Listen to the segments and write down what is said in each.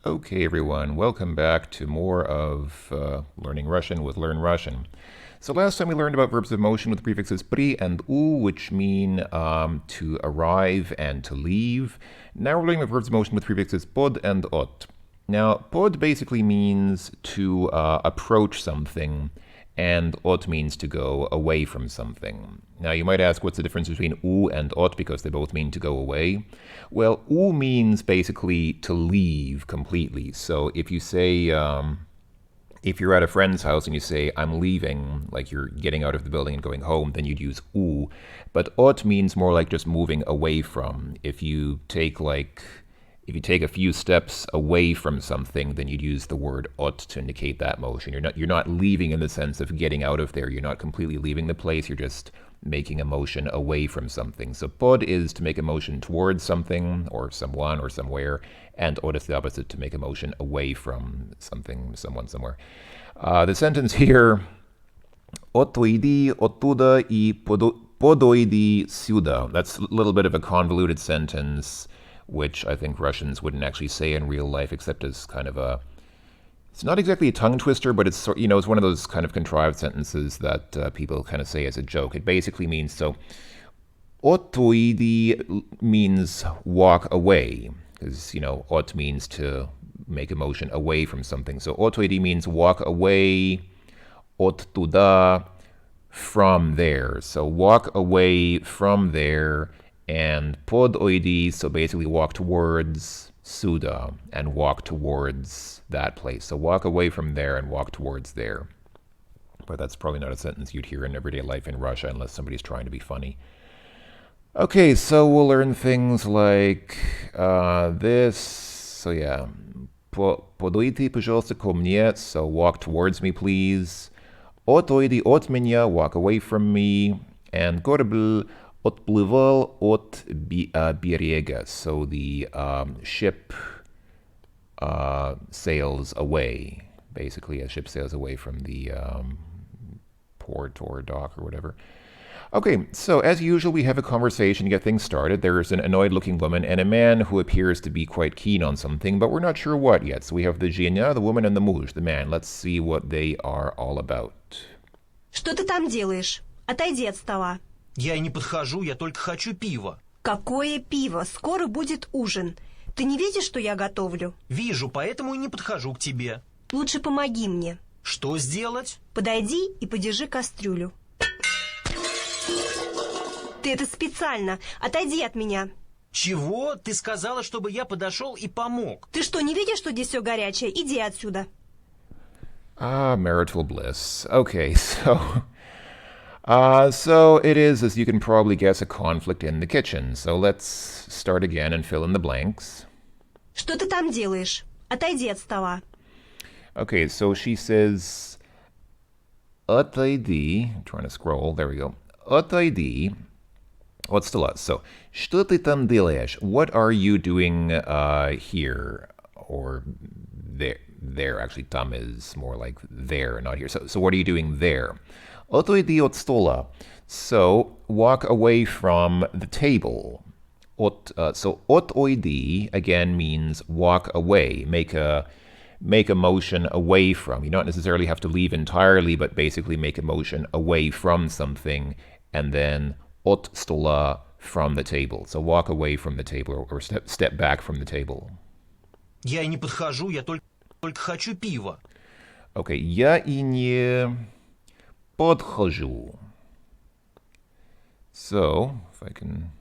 Okay, everyone, welcome back to more of Learning Russian with Learn Russian. So last time we learned about verbs of motion with the prefixes pri and u, which mean to arrive and to leave. Now we're learning about verbs of motion with prefixes pod and ot. Now, pod basically means to approach something, and ot means to go away from something. Now, you might ask, what's the difference between u and ot, because they both mean to go away? Well, u means basically to leave completely. So if you say, if you're at a friend's house and you say, I'm leaving, like you're getting out of the building and going home, then you'd use u. But ot means more like just moving away from. If you take a few steps away from something, then you'd use the word ot to indicate that motion. You're not leaving in the sense of getting out of there. You're not completely leaving the place. You're just making a motion away from something. So pod is to make a motion towards something or someone or somewhere, and ot is the opposite, to make a motion away from something, someone, somewhere. The sentence here, otoidi otuda I podoidi сюда. That's a little bit of a convoluted sentence, which I think Russians wouldn't actually say in real life, except as kind of it's not exactly a tongue twister, but it's it's one of those kind of contrived sentences that people kind of say as a joke. It basically means, so otoidi means walk away, because ot means to make a motion away from something. So otoidi means walk away, ot tuda, from there. So walk away from there. And podoidi, so basically walk towards suda and walk towards that place. So walk away from there and walk towards there. But that's probably not a sentence you'd hear in everyday life in Russia unless somebody's trying to be funny. Okay, so we'll learn things like this. So yeah, подойди, пожалуйста, ко мне. So walk towards me, please. Отойди от меня, walk away from me. And корабль отплывал от берега. So the ship sails away. Basically, a ship sails away from the port or dock or whatever. Okay, so as usual, we have a conversation to get things started. There's an annoyed-looking woman and a man who appears to be quite keen on something, but we're not sure what yet. So we have the Zhenya, the woman, and the muj, the man. Let's see what they are all about. Что ты там делаешь? Отойди от стола. Я не подхожу, я только хочу пива. Какое пиво? Скоро будет ужин. Ты не видишь, что я готовлю? Вижу, поэтому и не подхожу к тебе. Лучше помоги мне. Что сделать? Подойди и подержи кастрюлю. Ты это специально. Отойди от меня. Чего? Ты сказала, чтобы я подошел и помог. Ты что, не видишь, что здесь все горячее? Иди отсюда. Marital bliss. Okay, so it is, as you can probably guess, a conflict in the kitchen. So let's start again and fill in the blanks. Что ты там делаешь? Отойди от стола. Okay, so she says, отойди. I'm trying to scroll. There we go. Отойди. What's the lot? So, что ты там делаешь? What are you doing here? Or there. There. Actually, tam is more like there, not here. So what are you doing there? Отойди от стола. So, walk away from the table. So, отойди, again, means walk away. Make a motion away from. You don't necessarily have to leave entirely, but basically make a motion away from something, and then от стола, from the table. So walk away from the table, or step back from the table. Я и не подхожу, я только хочу пива. Okay, я и не подхожу. So, if I can...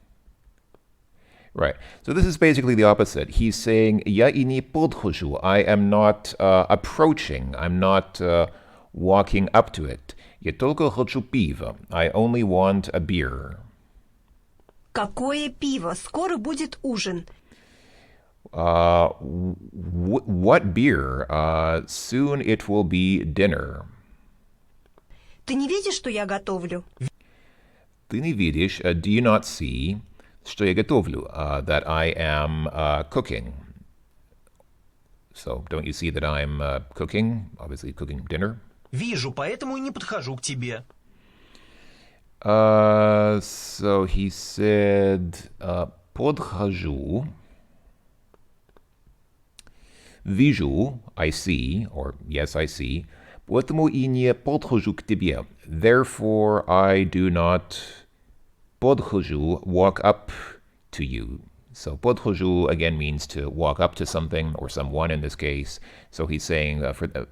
Right. So this is basically the opposite. He's saying, я и не подхожу. I am not approaching. I'm not walking up to it. Я только хочу пива. I only want a beer. Какое пиво? Скоро будет ужин. What beer? Soon it will be dinner. Ты не видишь, что я готовлю? Ты не видишь, do you not see, что я готовлю, that I am cooking. So, don't you see that I'm cooking? Obviously cooking dinner. Вижу, поэтому и не подхожу к тебе. So he said, подхожу. Visual, I see, or yes, I see. Поэтому и не подхожу к тебе. Therefore, I do not подхожу, walk up to you. So подхожу again means to walk up to something or someone in this case. So he's saying,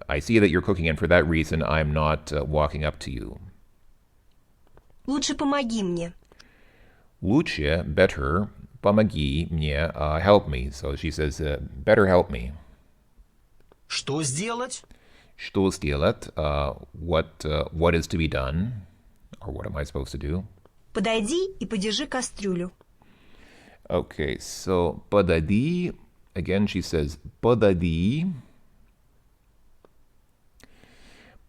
I see that you're cooking, and for that reason, I'm not walking up to you. Лучше помоги мне. Лучше, better, помоги мне, help me. So she says, better help me. Что сделать? Что сделать? What is to be done? Or what am I supposed to do? Подойди и подержи кастрюлю. Okay, so подойди. Again, she says, подойди.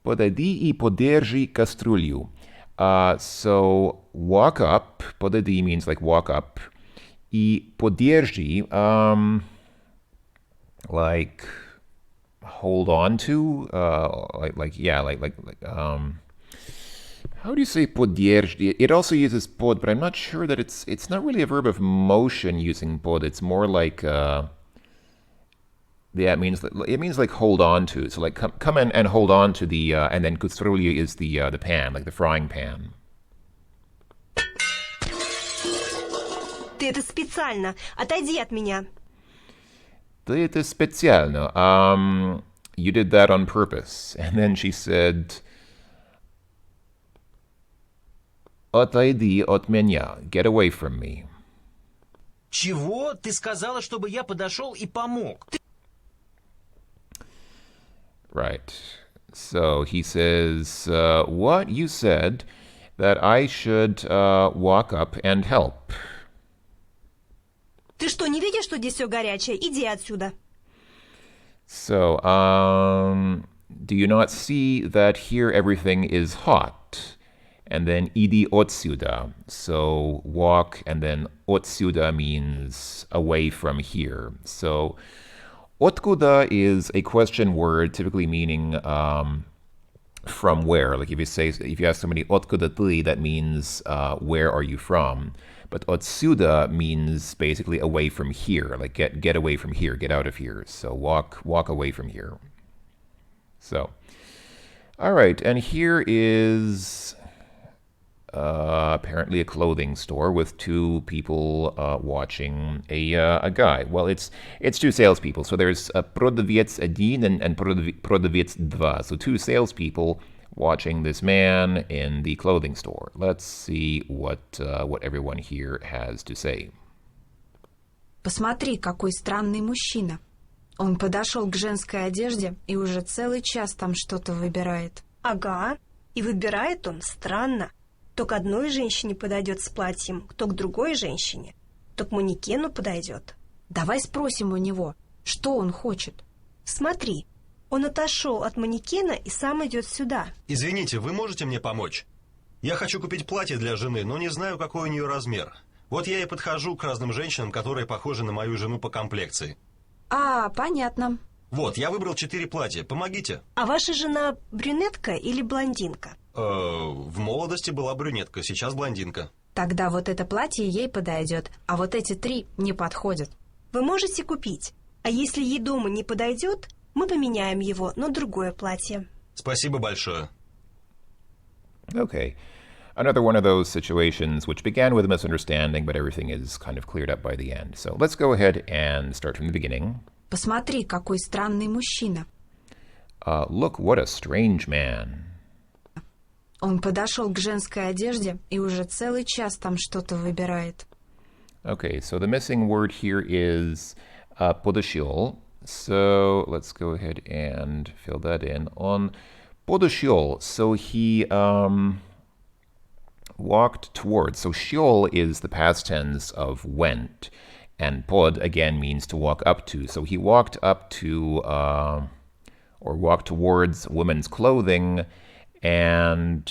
Подойди и подержи кастрюлю. So walk up. Подойди means like walk up. И подержи, like hold on to, how do you say подержи? It also uses pod, but I'm not sure that it's not really a verb of motion using pod. It's more like it means like hold on to. So like come in and hold on to the and then кастрюля is the pan, like the frying pan. Ты это специально. Отойди от меня. Ты это специально. You did that on purpose. And then she said, отойди от меня. Get away from me. Чего? Ты сказала, чтобы я подошел и помог. Right. So he says, what? You said that I should walk up and help. Ты что, не видишь, что здесь все горячее? Иди отсюда. So, do you not see that here everything is hot? And then иди отсюда. So walk, and then отсюда means away from here. So откуда is a question word typically meaning from where. Like if you ask somebody откуда ты, that means where are you from? But отсюда means basically away from here, like get away from here, get out of here. So walk away from here. So, all right, and here is apparently a clothing store with two people watching a guy. Well, it's two salespeople. So there's продавец один and продавец два. So two salespeople watching this man in the clothing store. Let's see what everyone here has to say. Посмотри, какой странный мужчина. Он подошел к женской одежде и уже целый час там что-то выбирает. Ага, и выбирает он странно. То к одной женщине подойдет с платьем, то к другой женщине, то к манекену подойдет. Давай спросим у него, что он хочет. Смотри, он отошел от манекена и сам идет сюда. Извините, вы можете мне помочь? Я хочу купить платье для жены, но не знаю, какой у нее размер. Вот я и подхожу к разным женщинам, которые похожи на мою жену по комплекции. А, понятно. Вот, я выбрал 4 платья. Помогите. А ваша жена брюнетка или блондинка? В молодости была брюнетка, сейчас блондинка. Тогда вот это платье ей подойдет, а вот эти 3 не подходят. Вы можете купить. А если ей дома не подойдет, мы поменяем его на другое платье. Спасибо большое. Okay. Another one of those situations which began with a misunderstanding, but everything is kind of cleared up by the end. So let's go ahead and start from the beginning. Посмотри, какой странный мужчина. Look, what a strange man. Он подошел к женской одежде и уже целый час там что-то выбирает. Okay, so the missing word here is подошел. So let's go ahead and fill that in. On подошел, so he walked towards. So шел is the past tense of went, and pod again means to walk up to. So he walked up to, or walked towards women's clothing, and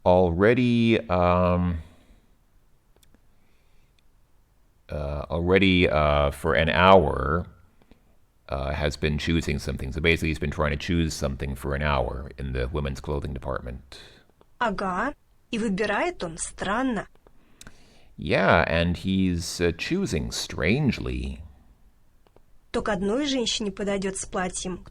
already for an hour has been choosing something. So basically he's been trying to choose something for an hour in the women's clothing department. Ага, и выбирает он странно. Yeah, and he's choosing strangely. то к одной женщине подойдет с платьем,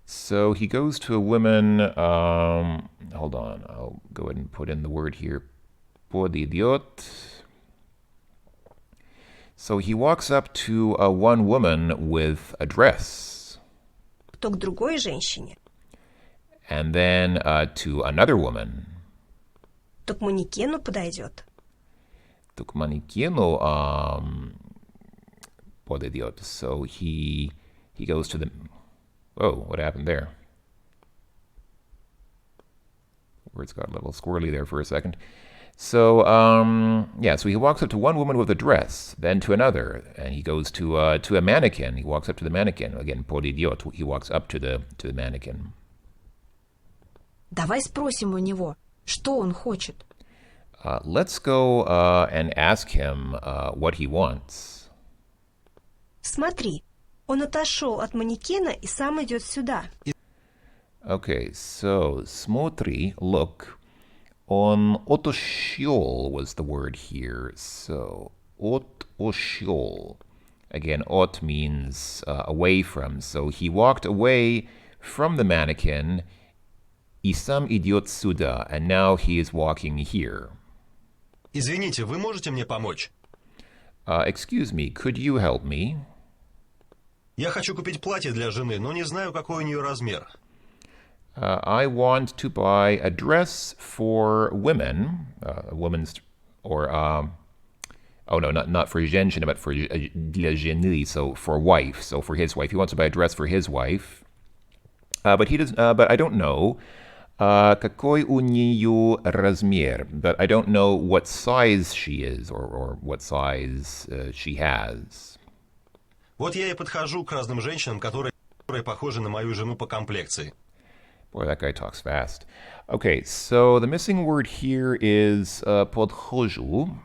So he goes to a woman. Hold on, I'll go ahead and put in the word here. Podidot. So he walks up to one woman with a dress, кто к другой женщине, and then to another woman. то к манекену подойдет. To к манекену podidot. So he goes to the. Whoa, what happened there? Words got a little squirrely there for a second. So, so he walks up to one woman with a dress, then to another, and he goes to a mannequin. He walks up to the mannequin. Again, podidot. He walks up to the mannequin. Давай спросим у него, что он хочет. Let's go and ask him what he wants. Смотри, он отошел от манекена и сам идет сюда. Okay, so смотри, look. On otoshiol was the word here. So otoshiol. Again, ot means away from. So he walked away from the mannequin. И сам идет сюда. And now he is walking here. Извините, вы можете мне помочь? Excuse me, could you help me? Я хочу купить платье для жены, но не знаю, какой у нее размер. I want to buy a dress for women, a woman's, or oh no, not for женщина, but for для жены, so for wife, so for his wife. He wants to buy a dress for his wife, but he does. But I don't know какой у нее размер. But I don't know what size she is or what size she has. Вот я и подхожу к разным женщинам, которые похожи на мою жену по комплекции. Boy, that guy talks fast. Okay, so the missing word here is podchoju.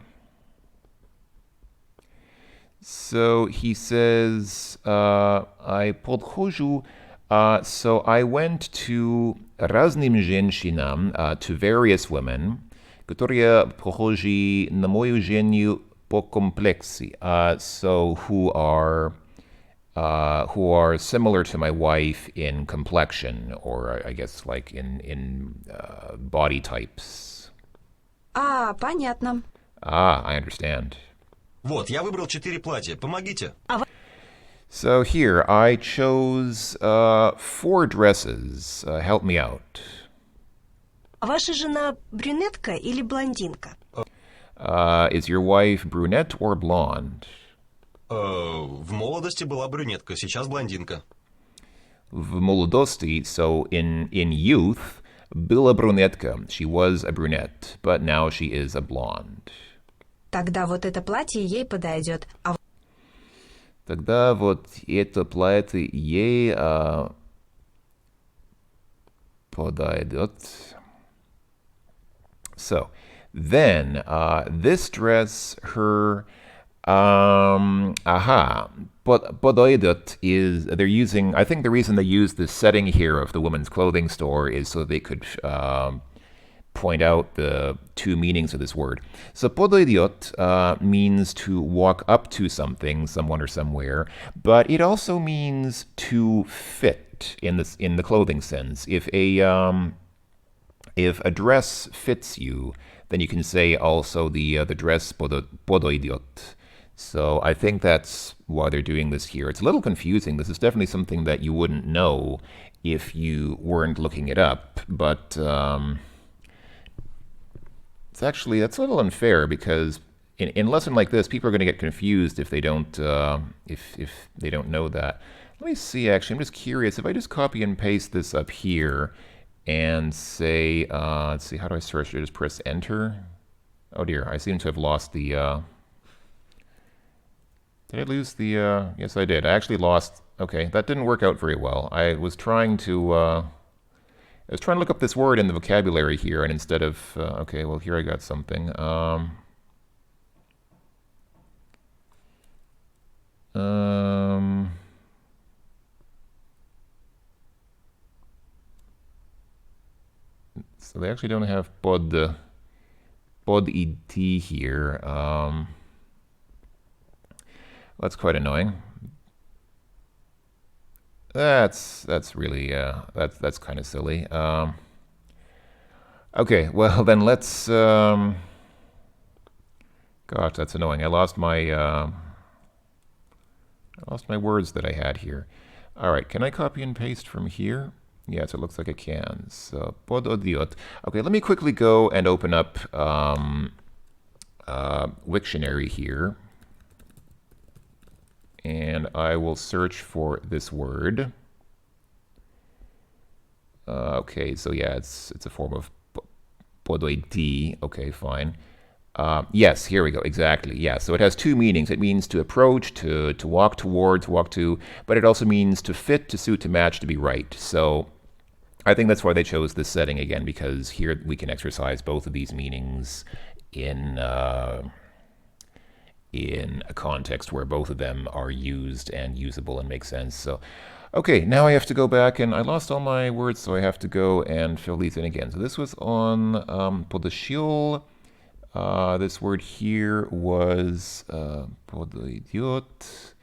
So he says, I podchoju. So I went to разным женщинам, to various women, которые похожи на мою жену по комплекции. So who are similar to my wife in complexion, or I guess like in body types. Понятно. I understand. Вот, я выбрал 4 платья. Помогите. So here, I chose 4 dresses. Help me out. А ваша жена брюнетка или блондинка? Is your wife brunette or blonde? В молодости была брюнетка, сейчас блондинка. В молодости, so in youth, была брюнетка. She was a brunette, but now she is a blonde. Тогда вот это платье ей подойдет. Тогда вот это платье ей подойдет. So, then, this dress, her... Podойдет is, they're using, I think the reason they use the setting here of the woman's clothing store is so they could point out the 2 meanings of this word. So podойдет means to walk up to something, someone or somewhere, but it also means to fit in the clothing sense. If a dress fits you, then you can say also the dress podойдет. So I think that's why they're doing this here. It's a little confusing. This is definitely something that you wouldn't know if you weren't looking it up. But it's actually, that's a little unfair because in a lesson like this, people are going to get confused if they don't if they don't know that. Let me see. Actually, I'm just curious if I just copy and paste this up here and say, let's see, how do I search it? Just press enter. Oh dear, I seem to have lost the. Did I lose the, yes I did. I actually lost, okay, that didn't work out very well. I was trying to look up this word in the vocabulary here, and instead of, okay, well here I got something. So they actually don't have pod it here. That's quite annoying. That's really that's kind of silly. Okay, well then let's. Gosh, that's annoying. I lost my words that I had here. All right, can I copy and paste from here? Yes, it looks like I can. So pododiot. Okay, let me quickly go and open up Wiktionary here, and I will search for this word. Okay, so yeah, it's a form of podoidi. Okay, fine. Yes, here we go. Exactly. Yeah, so it has two meanings. It means to approach, to walk towards, walk to, but it also means to fit, to suit, to match, to be right. So I think that's why they chose this setting again, because here we can exercise both of these meanings in a context where both of them are used and usable and make sense. So, okay, now I have to go back, and I lost all my words, so I have to go and fill these in again. So this was on podoshiol. This word here was pododiot,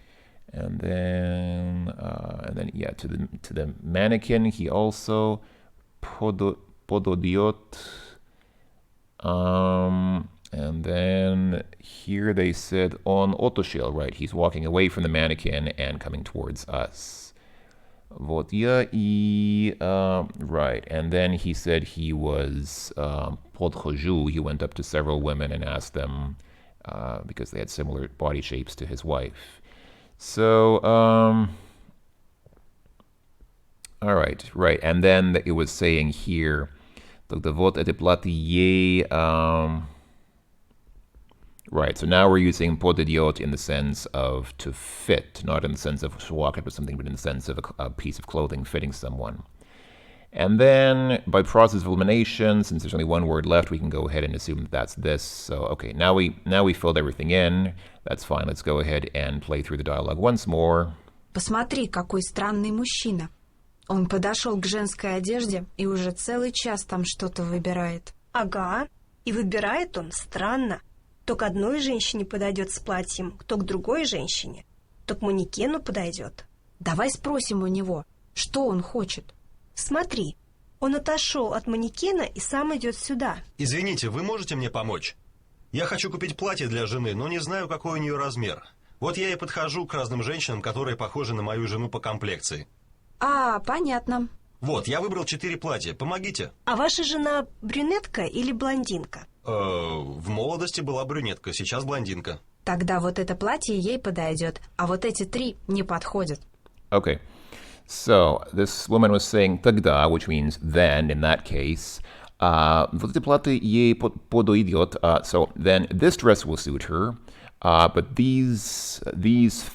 and then yeah, to the mannequin he also pododiot. And then here they said on otoshil, right? He's walking away from the mannequin and coming towards us. Вот я и right, and then he said he was podchozhu. He went up to several women and asked them because they had similar body shapes to his wife. So all right, right, and then it was saying here, вот эти платье. Right, so now we're using pododiot in the sense of to fit, not in the sense of to walk up to something, but in the sense of a piece of clothing fitting someone. And then by process of elimination, since there's only one word left, we can go ahead and assume that that's this. So okay, now we filled everything in. That's fine. Let's go ahead and play through the dialogue once more. Посмотри, какой странный мужчина. Он подошел к женской одежде и уже целый час там что-то выбирает. Ага, и выбирает он странно. То к одной женщине подойдет с платьем, то к другой женщине, то к манекену подойдет. Давай спросим у него, что он хочет. Смотри, он отошел от манекена и сам идет сюда. Извините, вы можете мне помочь? Я хочу купить платье для жены, но не знаю, какой у нее размер. Вот я и подхожу к разным женщинам, которые похожи на мою жену по комплекции. А, понятно. Вот, я выбрал 4 платья. Помогите. А ваша жена брюнетка или блондинка? В молодости была брюнетка, сейчас блондинка. Тогда вот это платье ей подойдет, а вот эти 3 не подходят. Okay, so this woman was saying тогда, which means then in that case. Вот эти платье ей подойдет. So then this dress will suit her, but these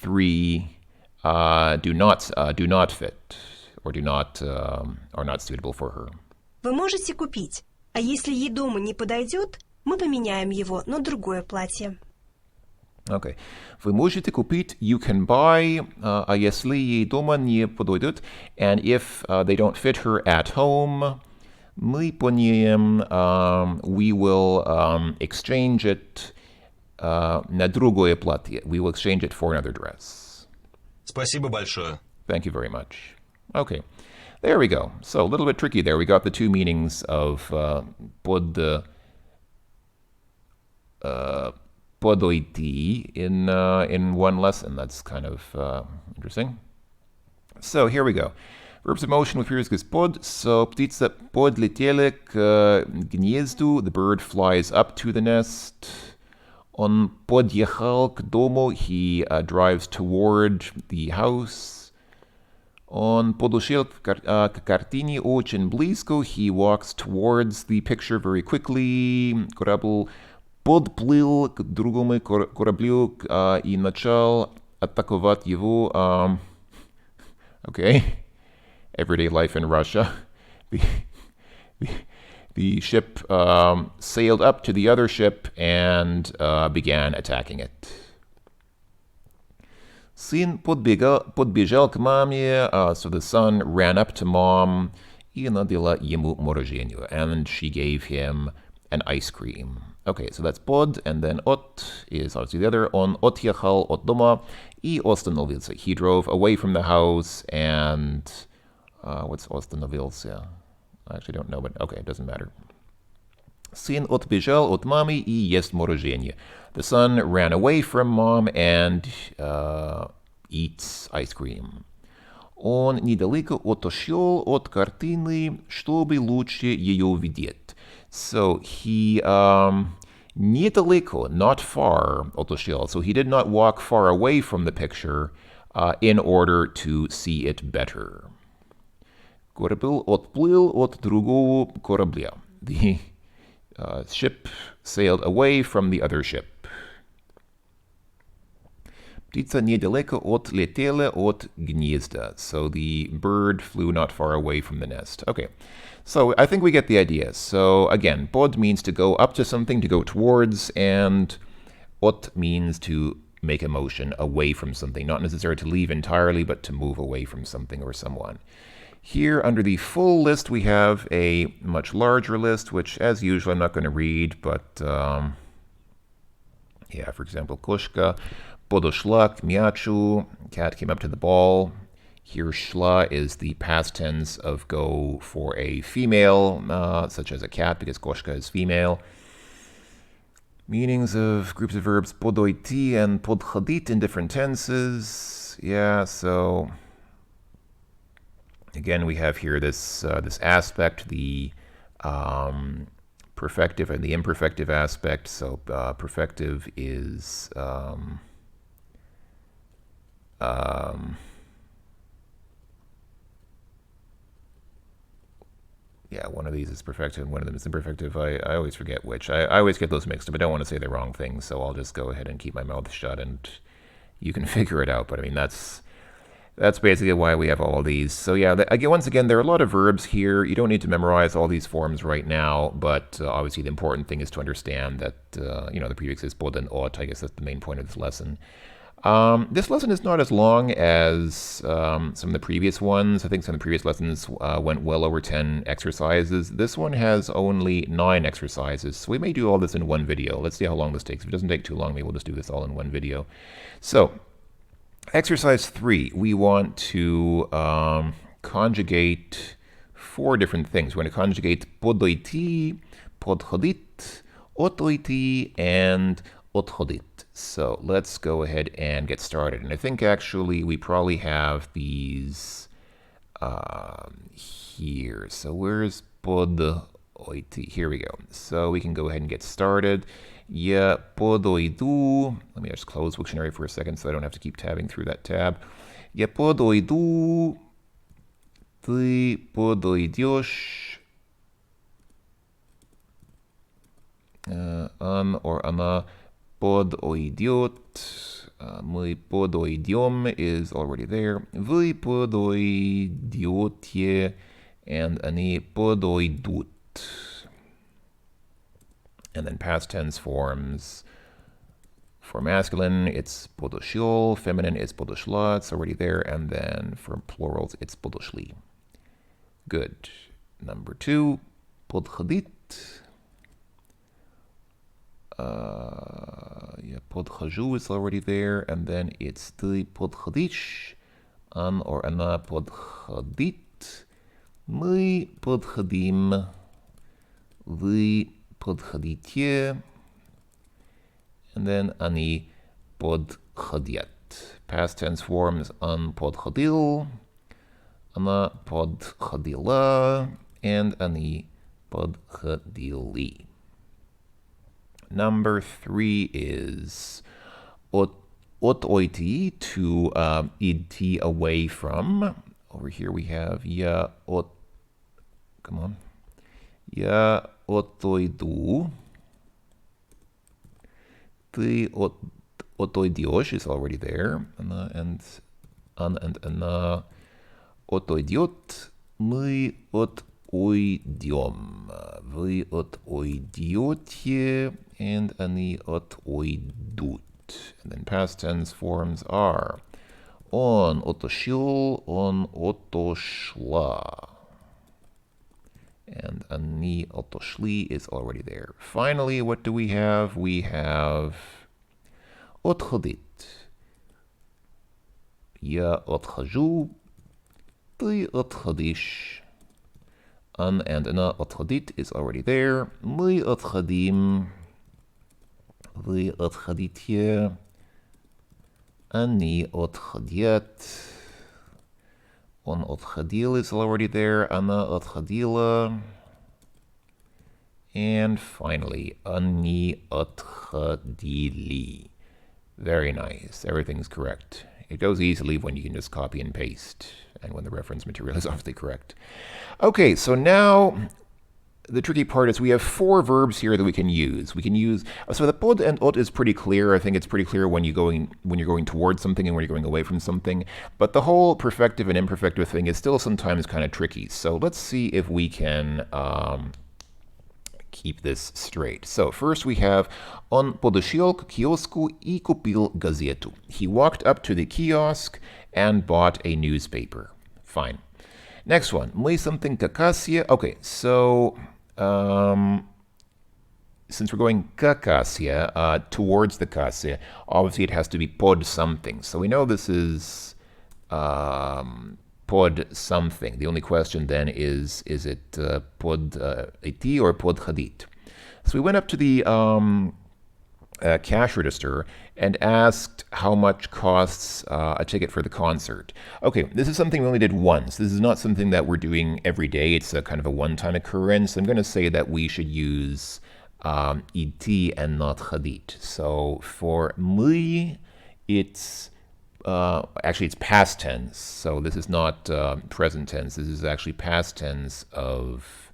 3 do not fit or are not suitable for her. Вы можете купить, а если ей дома не подойдет, мы поменяем его на другое платье. Okay. Вы можете купить, you can buy, а если ей дома не подойдет, and if they don't fit her at home, мы поменяем, we will exchange it на другое платье. We will exchange it for another dress. Спасибо большое. Thank you very much. Okay, there we go. So a little bit tricky there. We got the two meanings of podoiti in one lesson. That's kind of interesting. So here we go. Verbs of motion with prefixes pod. So птица подлетела к гнезду. The bird flies up to the nest. Он подъехал к дому. He drives toward the house. Он подошел к картине очень близко. He walks towards the picture very quickly. Корабль подплыл к другому кораблю и начал атаковать его. Okay. Everyday life in Russia. The ship sailed up to the other ship and began attacking it. Сын подбежал к маме, so the son ran up to mom, и надела ему мороженое, and she gave him an ice cream. Okay, so that's pod, and then ot is obviously the other. On отъехал от дома и остановился. He drove away from the house and what's остановился? I actually don't know, but okay, it doesn't matter. Сын отбежал от мамы и ест мороженое. The son ran away from mom and eats ice cream. Он недалеко отошел от картины, чтобы лучше ее увидеть. So he недалеко, not far, отошел. So he did not walk far away from the picture in order to see it better. Корабль отплыл от другого корабля. The ship sailed away from the other ship. Птица недалеко отлетела от гнезда. So the bird flew not far away from the nest. Okay, so I think we get the idea. So again, pod means to go up to something, to go towards, and ot means to make a motion away from something. Not necessarily to leave entirely, but to move away from something or someone. Here, under the full list, we have a much larger list, which, as usual, I'm not going to read, but yeah, for example, Koshka, podошла к мячу, cat came up to the ball. Here, shla is the past tense of go for a female, such as a cat, because Koshka is female. Meanings of groups of verbs podойти and podходить in different tenses. Yeah, so again, we have here this aspect, the perfective and the imperfective aspect. So perfective is yeah, one of these is perfective and one of them is imperfective. I always forget which. I always get those mixed up. I don't want to say the wrong thing, so I'll just go ahead and keep my mouth shut and you can figure it out. But I mean, that's basically why we have all of these. So yeah, again, once again, there are a lot of verbs here. You don't need to memorize all these forms right now, but obviously the important thing is to understand that, the prefix is bod and ot. I guess that's the main point of this lesson. This lesson is not as long as some of the previous ones. I think some of the previous lessons went well over 10 exercises. This one has only 9 exercises, so we may do all this in one video. Let's see how long this takes. If it doesn't take too long, maybe we'll just do this all in one video. So, exercise 3, we want to conjugate 4 different things. We're going to conjugate podойти, podходить, отойти, and отходить. So let's go ahead and get started. And I think actually we probably have these here. So where's podойти? Here we go. So we can go ahead and get started. Я подойду. Let me just close Wiktionary for a second so I don't have to keep tabbing through that tab. Я подойду. Ты подойдешь. Он or она подойдет. Мы подойдем is already there. Вы подойдете. And они подойдут. And then past tense forms. For masculine, it's подошел. Feminine, it's подошла. It's already there. And then for plurals, it's подошли. Good. Number 2, подходить. Я подхожу is already there. And then it's ты подходишь. Он or она подходит. Мы подходим. Вы подходите. And then они подходят. Past tense forms он подходил. Она подходила. And они подходили. Number 3 is отойти, to идти away from. Over here we have я come on. Я отойду. Ты отойдешь is already there. And она отойдет. Мы отойдем. Вы отойдете. And они отойдут. And then past tense forms are он отошел, он отошла. And они отошли is already there. Finally, what do we have? We have отходить. Я отхожу, ты отходишь. An and ana отходить is already there. Мы отходим. Вы отходите. Они отходят. Он отходил is already there. Она отходила. And finally, они отходили. Very nice. Everything's correct. It goes easily when you can just copy and paste, and when the reference material is obviously correct. Okay, so now the tricky part is we have 4 verbs here that we can use. We can use, so the pod and ot is pretty clear. I think it's pretty clear when you're going towards something and when you're going away from something. But the whole perfective and imperfective thing is still sometimes kind of tricky. So let's see if we can keep this straight. So first we have Он подошел к киоску и купил газету. He walked up to the kiosk and bought a newspaper. Fine. Next one. Мы something к кассе. Okay, so since we're going к кассе, towards the kasse, obviously it has to be pod something. So we know this is pod something. The only question then is it pod идти or pod ходить? So we went up to the cash register and asked how much costs a ticket for the concert. Okay, this is something we only did once. This is not something that we're doing every day. It's a kind of a one-time occurrence. I'm going to say that we should use идти and not ходить. So for мы, it's actually it's past tense. So this is not present tense. This is actually past tense of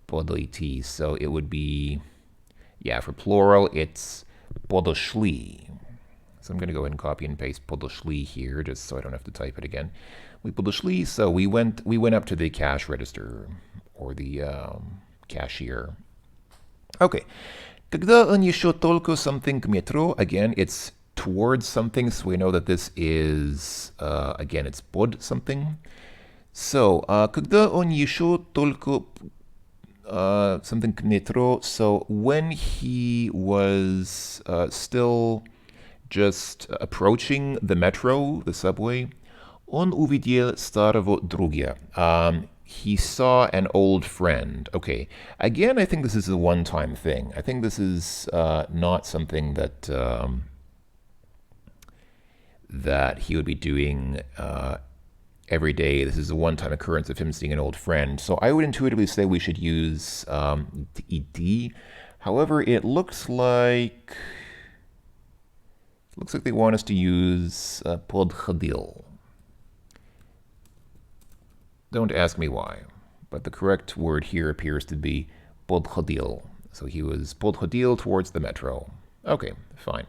подойти. So it would be, yeah, for plural, it's подошли. So I'm going to go ahead and copy and paste подошли here, just so I don't have to type it again. We подошли, so we went up to the cash register, or the cashier. Okay. Когда он еще только something к метро, again, it's towards something, so we know that this is, again, it's под something. So, когда он еще только something к метро, so when he was still just approaching the metro, the subway, он увидел старого друга. He saw an old friend. Okay, again, I think this is a one-time thing. I think this is not something that that he would be doing every day. This is a one-time occurrence of him seeing an old friend. So I would intuitively say we should use ed. However, it looks like they want us to use podходил. Don't ask me why, but the correct word here appears to be podходил. So he was podходил towards the metro. Okay, fine.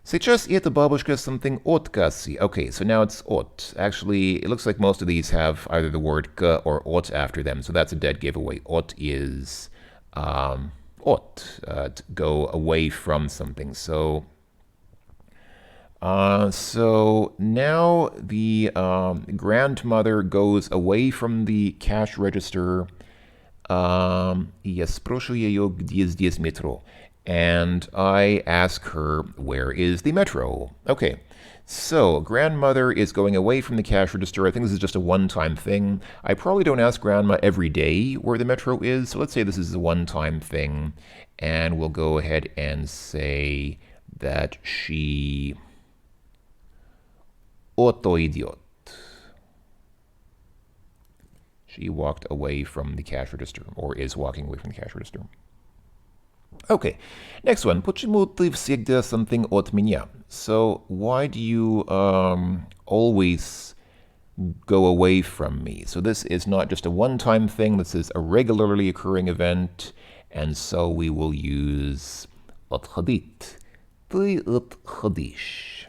Сейчас эта бабушка something от кассы. Okay, so now it's от. Actually, it looks like most of these have either the word к or от after them, so that's a dead giveaway. От is от, to go away from something. So now the grandmother goes away from the cash register. Я спрашиваю ее, где здесь метро? And I ask her, where is the metro? Okay, so grandmother is going away from the cash register. I think this is just a one-time thing. I probably don't ask grandma every day where the metro is, so let's say this is a one-time thing, and we'll go ahead and say that she отойдет. She walked away from the cash register, or is walking away from the cash register. Okay, next one. Почему ты всегда something от меня? So, why do you always go away from me? So this is not just a one-time thing. This is a regularly occurring event, and so we will use отходить. Ты отходишь.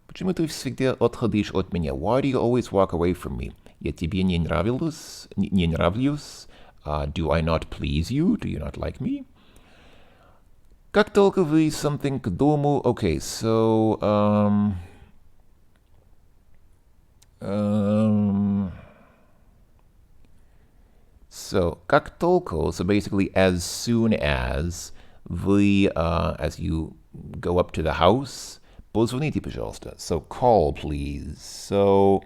Почему ты всегда отходишь от меня? Why do you always walk away from me? Я тебе не нравлюсь? Не нравлюсь? Do I not please you? Do you not like me? Как только вы something к дому? Okay, so So, как только, so basically as soon as вы, as you go up to the house, позвоните, пожалуйста. So, call, please. So,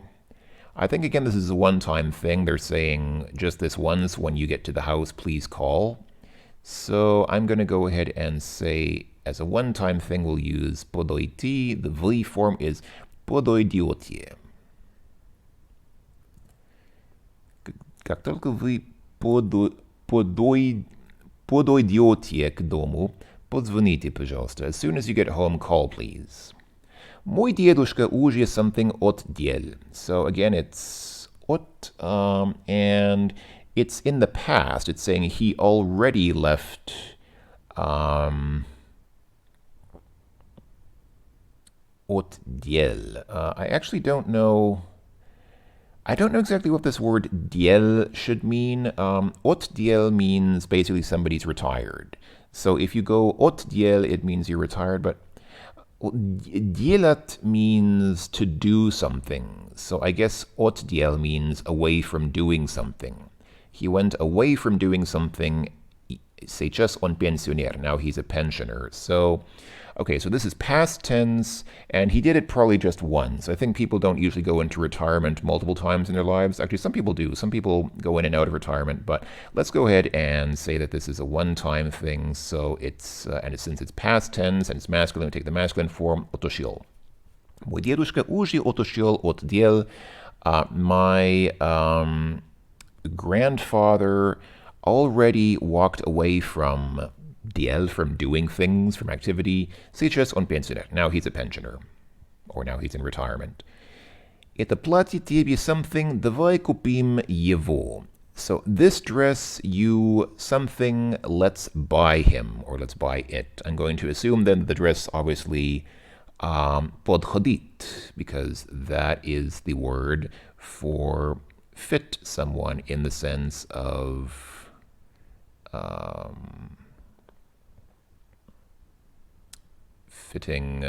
I think, again, this is a one-time thing. They're saying just this once, when you get to the house, please call. So, I'm going to go ahead and say, as a one-time thing, we'll use подойти. The вы form is подойдете. Как только вы подойдете к дому, позвоните, пожалуйста. As soon as you get home, call, please. Мой дедушка уже something отдел. So again, it's от, and it's in the past. It's saying he already left отдел. I actually don't know. I don't know exactly what this word diel should mean. Otdiel means basically somebody's retired. So if you go otdiel, it means you're retired, but dielat means to do something. So I guess otdiel means away from doing something. He went away from doing something. Сейчас он пенсионер. Now he's a pensioner. So, okay, so this is past tense, and he did it probably just once. I think people don't usually go into retirement multiple times in their lives. Actually, some people do. Some people go in and out of retirement, but let's go ahead and say that this is a one-time thing. So it's, since it's past tense and it's masculine, we take the masculine form, отошел. Мой дедушка уже отошел от дел. My grandfather already walked away from diel, from doing things, from activity. Сейчас он пенсионер. Now he's a pensioner. Or now he's in retirement. Это платье тебе something, давай купим его. So this dress you something, let's buy him, or let's buy it. I'm going to assume then the dress obviously подходит, because that is the word for fit someone in the sense of fitting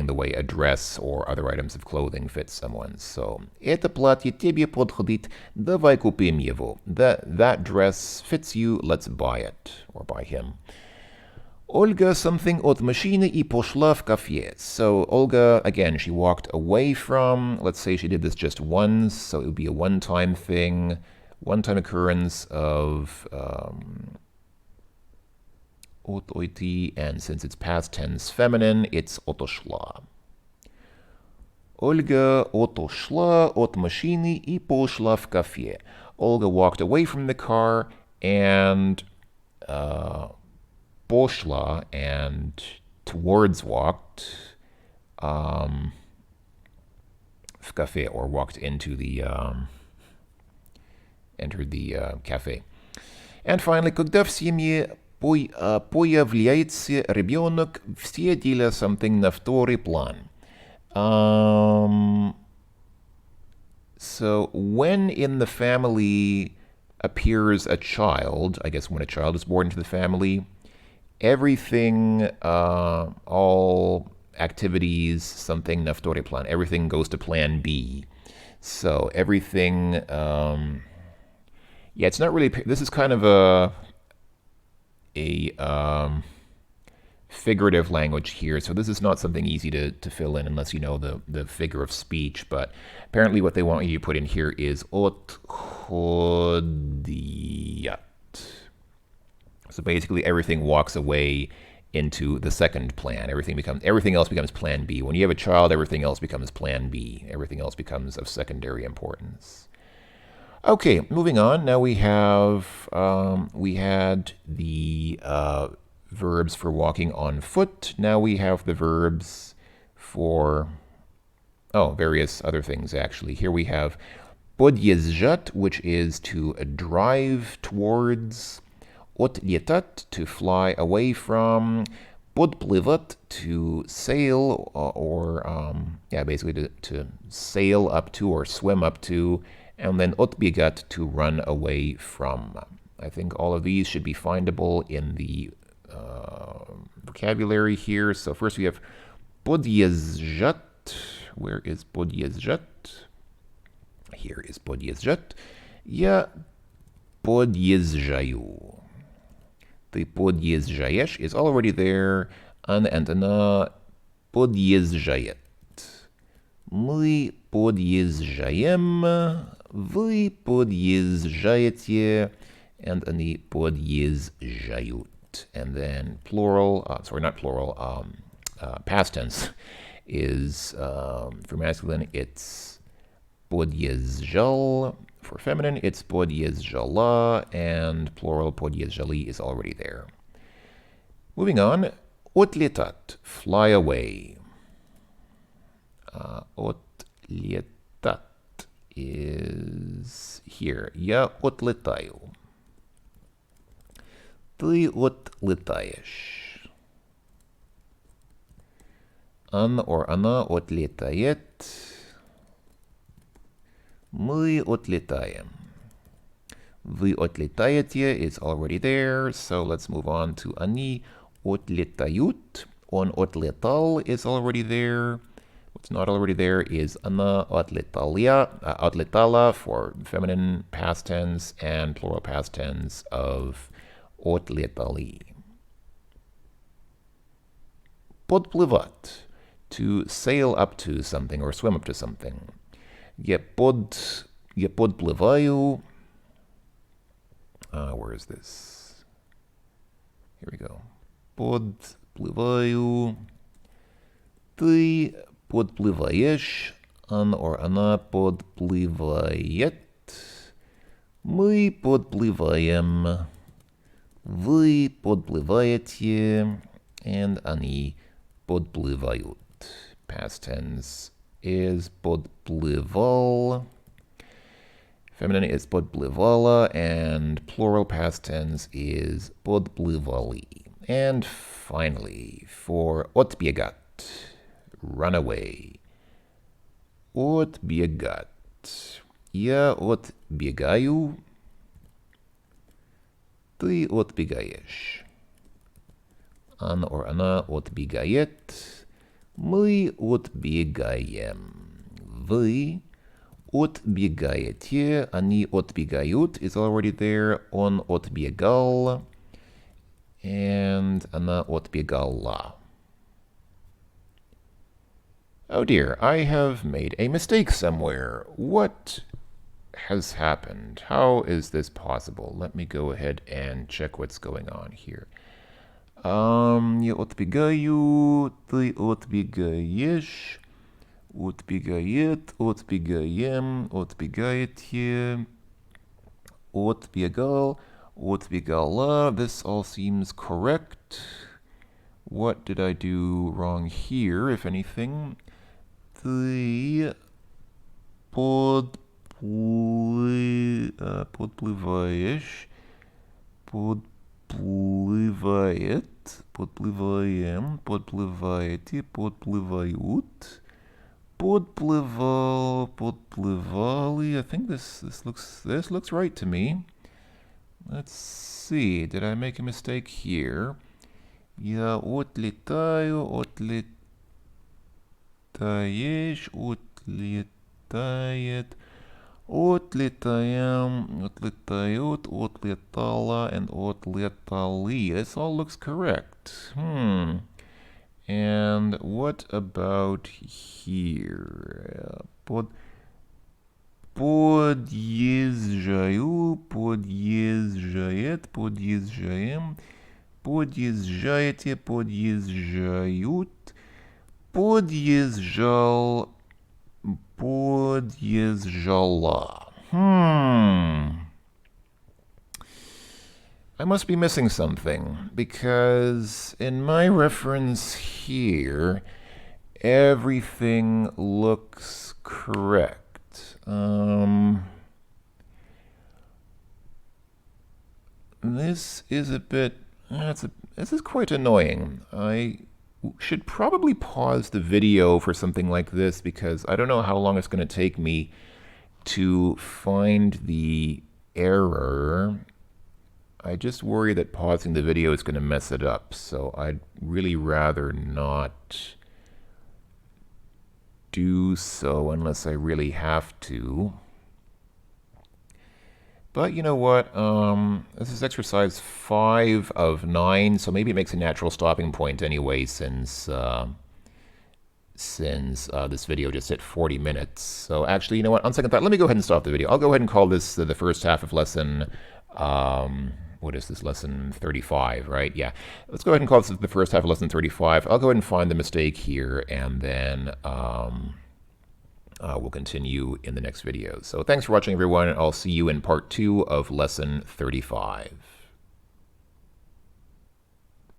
the way a dress or other items of clothing fit someone. So, это платье тебе подходит, давай купим его. That dress fits you, let's buy it, or buy him. Olga something от машины и пошла в кафе. So Olga, again, she walked away from, let's say she did this just once, so it would be a one-time thing, one-time occurrence of отойти, and since it's past tense feminine, it's отошла. Olga отошла от машины и пошла в кафе. Olga walked away from the car and пошла, and towards walked в кафе, or walked into the entered the cafe. And finally, когда в семье появляется ребенок, все дела something на второй план. So when in the family appears a child, I guess when a child is born into the family, everything, all activities, something на второй план, everything goes to plan B. So everything, it's not really, this is kind of a figurative language here, so this is not something easy to fill in unless you know the figure of speech, but apparently what they want you to put in here is отходят. So basically everything walks away into the second plan. Everything else becomes plan B. When you have a child, everything else becomes plan B. Everything else becomes of secondary importance. Okay, moving on. Now we have, we had the verbs for walking on foot. Now we have the verbs for, various other things actually. Here we have подъезжать, which is to drive towards, отлетать, to fly away from, подплывать, to sail, or basically to sail up to or swim up to, and then отбегать, to run away from. I think all of these should be findable in the vocabulary here. So first we have подъезжать. Where is подъезжать? Here is подъезжать. Я подъезжаю. The подъезжаешь is already there. An and она подъезжает. Мы подъезжаем. Вы подъезжаете. And они подъезжают. And then plural, not plural, past tense is for masculine, it's подъезжал. For feminine, it's подъезжала, and plural подъезжали is already there. Moving on, отлетать, fly away. Отлетать is here. Я отлетаю. Ты отлетаешь. Он or она отлетает. Мы отлетаем. Вы отлетаете is already there, so let's move on to они отлетают. Он отлетал is already there. What's not already there is она отлетала for feminine past tense and plural past tense of отлетали. Подплывать, to sail up to something or swim up to something. Я подплываю. Where is this? Here we go. Подплываю. Ты подплываешь. Он or она подплывает. Мы подплываем. Вы подплываете. And они подплывают. Past tense is подплывал. Feminine is подплывала, and plural past tense is подплывали. And finally, for отбегать, run away. Отбегать. Я отбегаю. Ты отбегаешь. Он or она отбегает. Мы отбегаем. Вы отбегаете. Они отбегают is already there. Он отбегал. And она отбегала. Oh dear, I have made a mistake somewhere. What has happened? How is this possible? Let me go ahead and check what's going on here. Я отбегаю, ты отбегаешь, отбегает, отбегаем, отбегаете, отбегал, отбегала. This all seems correct. What did I do wrong here, if anything? Ты подплываешь, подплывает, подплываем, подплываете, подплывают, подплывал, подплывали. I think this looks right to me. Let's see. Did I make a mistake here? Я отлетаю, отлетаешь, отлетает. Отлетаем, отлетают, отлетала, and отлетали. This all looks correct. And what about here? Подъезжаю, подъезжает, подъезжаем, подъезжаете, подъезжают, подъезжал, подъезжала. I must be missing something, because in my reference here, everything looks correct. This is a bit... this is quite annoying. I should probably pause the video for something like this because I don't know how long it's going to take me to find the error. I just worry that pausing the video is going to mess it up, so I'd really rather not do so unless I really have to. But you know what? This is exercise 5 of 9, so maybe it makes a natural stopping point anyway, since this video just hit 40 minutes. So actually, you know what? On second thought, let me go ahead and stop the video. I'll go ahead and call this the first half of lesson. What is this? Lesson 35, right? Yeah. Let's go ahead and call this the first half of lesson 35. I'll go ahead and find the mistake here, and then we'll continue in the next video. So thanks for watching, everyone. I'll see you in part 2 of lesson 35.